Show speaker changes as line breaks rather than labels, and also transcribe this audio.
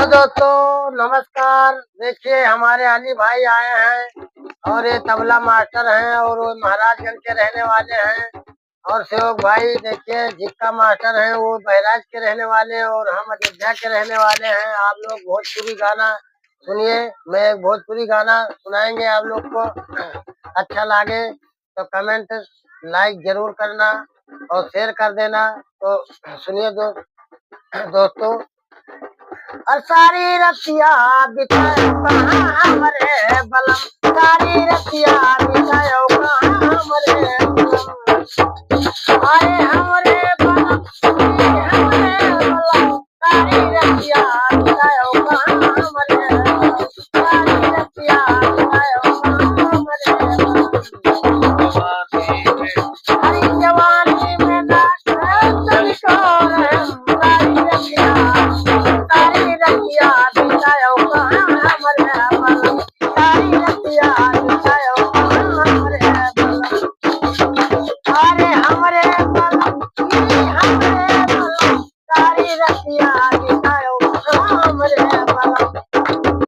तो दोस्तों नमस्कार। देखिए हमारे अली भाई आए हैं और ये तबला मास्टर हैं और वो महाराजगंज के रहने वाले हैं। और सेवक भाई देखिए झिक्का मास्टर हैं, वो बहराइच के रहने वाले हैं और हम अयोध्या के रहने वाले हैं। आप लोग भोजपुरी गाना सुनिए, मैं एक भोजपुरी गाना सुनाएंगे आप लोग को। अच्छा लगे तो कमेंट लाइक जरूर करना और शेयर कर देना। तो सुनिए दोस्तों। और सारी रतिया बितायो कहाँ हमरे बलम, सारी रतिया बितायो कहाँ हमरे बलम, आए हमरे बलम, हमरे बलम, सारी रतिया बितायो कहाँ हमरे बलम, सारी रतिया बितायो कहाँ हमरे बलम। हरी जवानी में नाच चली और सारी रतिया बितायो कहाँ हमरे बलम, सारी रतिया बितायो कहाँ हमरे बलम, अरे हमरे बलम, हमरे बलम, सारी रतिया बितायो कहाँ हमरे बलम।